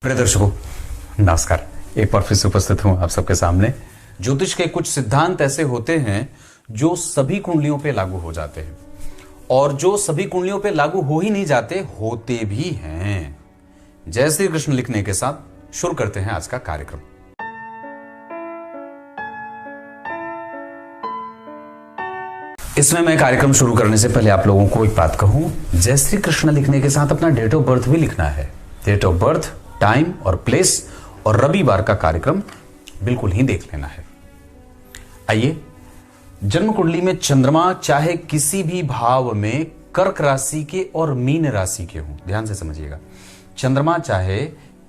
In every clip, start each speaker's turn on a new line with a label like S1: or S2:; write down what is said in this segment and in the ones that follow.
S1: प्रिय दर्शकों, नमस्कार। एक बार फिर से उपस्थित हूं आप सबके सामने। ज्योतिष के कुछ सिद्धांत ऐसे होते हैं जो सभी कुंडलियों पे लागू हो जाते हैं, और जो सभी कुंडलियों पे लागू हो ही नहीं जाते, होते भी हैं। जय श्री कृष्ण लिखने के साथ शुरू करते हैं आज का कार्यक्रम। इसमें मैं कार्यक्रम शुरू करने से पहले आप लोगों को एक बात कहूं, जय श्री कृष्ण लिखने के साथ अपना डेट ऑफ बर्थ भी लिखना है। डेट ऑफ बर्थ, टाइम और प्लेस, और रविवार का कार्यक्रम बिल्कुल ही देख लेना है। आइए, जन्म कुंडली में चंद्रमा चाहे किसी भी भाव में कर्क राशि के और मीन राशि के हों, ध्यान से समझिएगा। चंद्रमा चाहे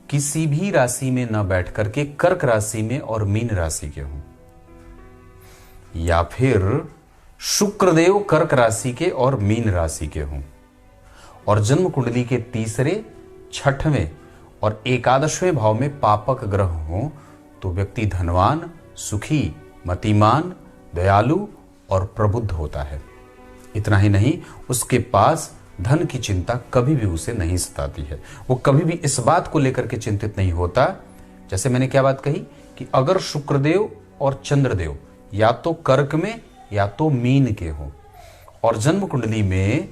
S1: किसी भी राशि में न बैठ करके कर्क राशि में और मीन राशि के हों, या फिर शुक्रदेव कर्क राशि के और मीन राशि के हों, और जन्म कुंडली के तीसरे, छठवें और एकादशवें भाव में पापक ग्रह हों, तो व्यक्ति धनवान, सुखी, मतिमान, दयालु और प्रबुद्ध होता है। इतना ही नहीं, उसके पास धन की चिंता कभी भी उसे नहीं सताती है। वो कभी भी इस बात को लेकर के चिंतित नहीं होता। जैसे मैंने क्या बात कही कि अगर शुक्रदेव और चंद्रदेव या तो कर्क में या तो मीन के हो, और जन्म कुंडली में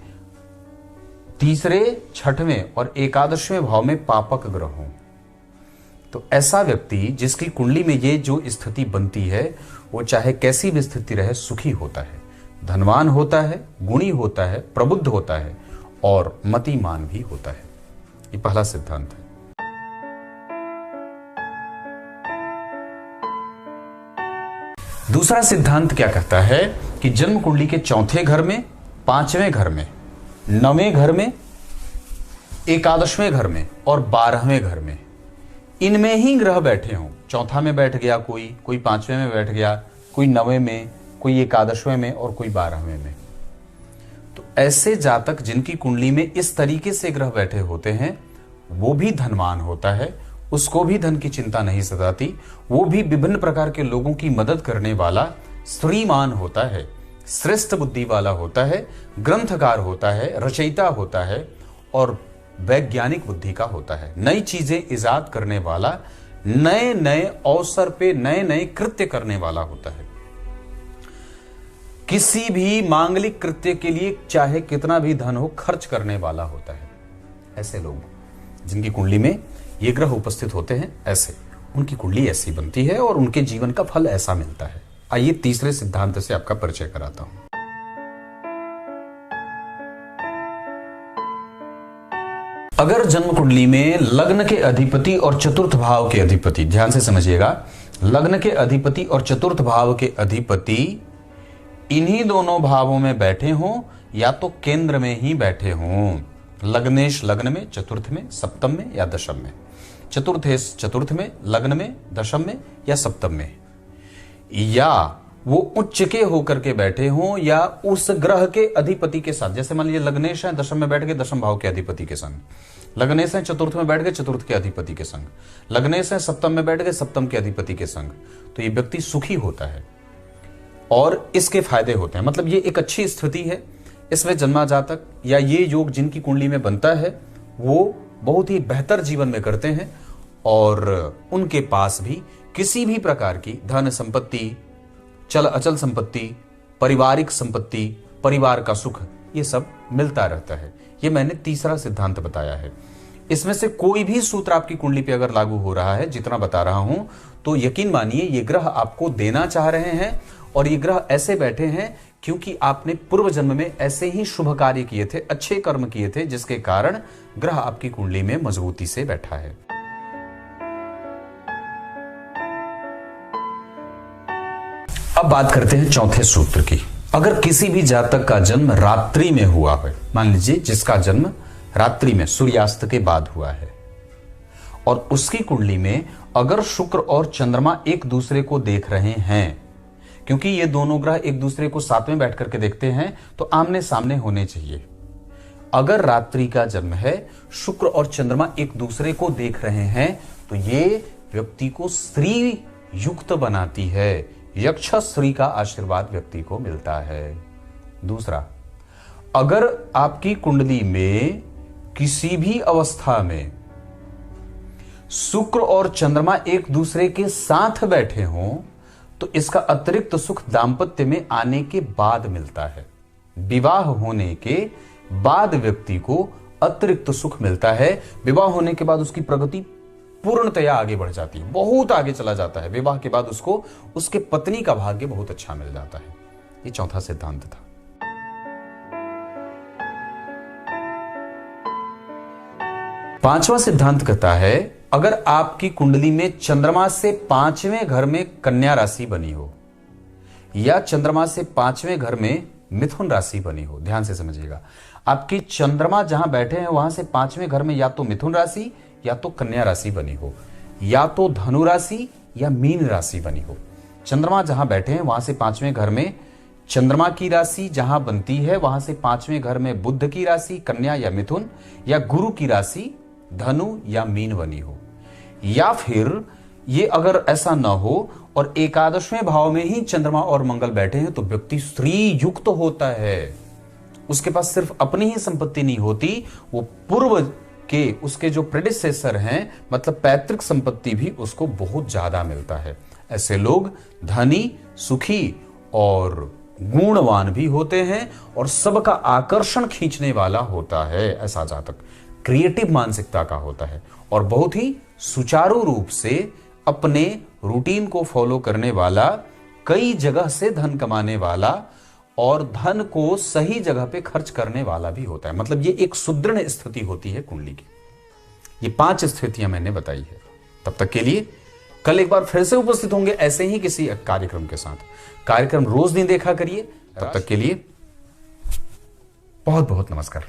S1: तीसरे, छठवें और एकादशवें भाव में पापक ग्रह हो, तो ऐसा व्यक्ति जिसकी कुंडली में ये जो स्थिति बनती है, वो चाहे कैसी भी स्थिति रहे, सुखी होता है, धनवान होता है, गुणी होता है, प्रबुद्ध होता है और मतिमान भी होता है। ये पहला सिद्धांत है। दूसरा सिद्धांत क्या कहता है कि जन्म कुंडली के चौथे घर में, पांचवें घर में, नवें घर में, एकादशवें घर में और 12वें घर में, इनमें ही ग्रह बैठे हों। चौथा में बैठ गया कोई पांचवें में बैठ गया, कोई नवें में, कोई एकादशवें में और कोई 12वें में। तो ऐसे जातक जिनकी कुंडली में इस तरीके से ग्रह बैठे होते हैं, वो भी धनवान होता है, उसको भी धन की चिंता नहीं सताती, वो भी विभिन्न प्रकार के लोगों की मदद करने वाला श्रीमान होता है, श्रेष्ठ बुद्धि वाला होता है, ग्रंथकार होता है, रचयिता होता है और वैज्ञानिक बुद्धि का होता है। नई चीजें इजाद करने वाला, नए नए अवसर पे नए नए कृत्य करने वाला होता है। किसी भी मांगलिक कृत्य के लिए चाहे कितना भी धन हो, खर्च करने वाला होता है। ऐसे लोग जिनकी कुंडली में ये ग्रह उपस्थित होते हैं, ऐसे उनकी कुंडली ऐसी बनती है और उनके जीवन का फल ऐसा मिलता है। आइए तीसरे सिद्धांत से आपका परिचय कराता हूं। अगर जन्म कुंडली में लग्न के अधिपति और चतुर्थ भाव के अधिपति, ध्यान से समझिएगा, लग्न के अधिपति और चतुर्थ भाव के अधिपति इन्हीं दोनों भावों में बैठे हों या तो केंद्र में ही बैठे हों, लग्नेश लग्न में, चतुर्थ में, सप्तम में या दशम में, चतुर्थेश चतुर्थ में, लग्न में, दशम में या सप्तम में, या वो उच्च के होकर के बैठे हों या उस ग्रह के अधिपति के साथ। जैसे मान लीजिए लग्नेश है, दशम में बैठ गए दशम भाव के अधिपति के संग, लग्नेश है चतुर्थ में बैठ गए चतुर्थ के अधिपति के संग, लग्नेश है सप्तम में बैठ गए सप्तम के अधिपति के संग, तो ये व्यक्ति सुखी होता है और इसके फायदे होते हैं। मतलब ये एक अच्छी स्थिति है। इसमें जन्मा जातक या ये योग जिनकी कुंडली में बनता है, वो बहुत ही बेहतर जीवन में करते हैं और उनके पास भी किसी भी प्रकार की धन संपत्ति, चल अचल संपत्ति, पारिवारिक संपत्ति, परिवार का सुख, ये सब मिलता रहता है। ये मैंने तीसरा सिद्धांत बताया है। इसमें से कोई भी सूत्र आपकी कुंडली पे अगर लागू हो रहा है, जितना बता रहा हूं, तो यकीन मानिए ये ग्रह आपको देना चाह रहे हैं, और ये ग्रह ऐसे बैठे हैं क्योंकि आपने पूर्व जन्म में ऐसे ही शुभ कार्य किए थे, अच्छे कर्म किए थे, जिसके कारण ग्रह आपकी कुंडली में मजबूती से बैठा है। अब बात करते हैं चौथे सूत्र की। अगर किसी भी जातक का जन्म रात्रि में हुआ है, मान लीजिए जिसका जन्म रात्रि में सूर्यास्त के बाद हुआ है, और उसकी कुंडली में अगर शुक्र और चंद्रमा एक दूसरे को देख रहे हैं, क्योंकि ये दोनों ग्रह एक दूसरे को साथ में बैठ करके देखते हैं, तो आमने सामने होने चाहिए। अगर रात्रि का जन्म है, शुक्र और चंद्रमा एक दूसरे को देख रहे हैं, तो ये व्यक्ति को स्त्री युक्त बनाती है। यक्ष स्त्री का आशीर्वाद व्यक्ति को मिलता है। दूसरा, अगर आपकी कुंडली में किसी भी अवस्था में शुक्र और चंद्रमा एक दूसरे के साथ बैठे हों तो इसका अतिरिक्त सुख दांपत्य में आने के बाद मिलता है। विवाह होने के बाद व्यक्ति को अतिरिक्त सुख मिलता है। विवाह होने के बाद उसकी प्रगति पूर्णतया आगे बढ़ जाती है, बहुत आगे चला जाता है। विवाह के बाद उसको उसके पत्नी का भाग्य बहुत अच्छा मिल जाता है। ये चौथा सिद्धांत था। पांचवा सिद्धांत कहता है, अगर आपकी कुंडली में चंद्रमा से 5वें घर में कन्या राशि बनी हो या चंद्रमा से 5वें घर में मिथुन राशि बनी हो, ध्यान से समझिएगा, आपकी चंद्रमा जहां बैठे हैं वहां से 5वें घर में या तो मिथुन राशि या तो कन्या राशि बनी हो, या तो धनु राशि या मीन राशि बनी हो। चंद्रमा जहां बैठे हैं वहां से 5वें घर में चंद्रमा की राशि जहां बनती है वहां से 5वें घर में बुध की राशि कन्या या मिथुन, या गुरु की राशि धनु या मीन बनी हो। या फिर ये अगर ऐसा ना हो और एकादशवें भाव में ही चंद्रमा और मंगल बैठे हैं तो व्यक्ति स्त्री युक्त होता है। उसके पास सिर्फ अपनी ही संपत्ति नहीं होती, वो पूर्व के उसके जो प्रेडिसेसर हैं मतलब पैतृक संपत्ति भी उसको बहुत ज्यादा मिलता है। ऐसे लोग धनी, सुखी और गुणवान भी होते हैं और सबका आकर्षण खींचने वाला होता है। ऐसा जातक क्रिएटिव मानसिकता का होता है और बहुत ही सुचारू रूप से अपने रूटीन को फॉलो करने वाला, कई जगह से धन कमाने वाला और धन को सही जगह पे खर्च करने वाला भी होता है। मतलब ये एक सुदृढ़ स्थिति होती है कुंडली की। ये 5 स्थितियां मैंने बताई है। तब तक के लिए कल एक बार फिर से उपस्थित होंगे ऐसे ही किसी कार्यक्रम के साथ। कार्यक्रम रोज नहीं देखा करिए। तब तक के लिए बहुत बहुत नमस्कार।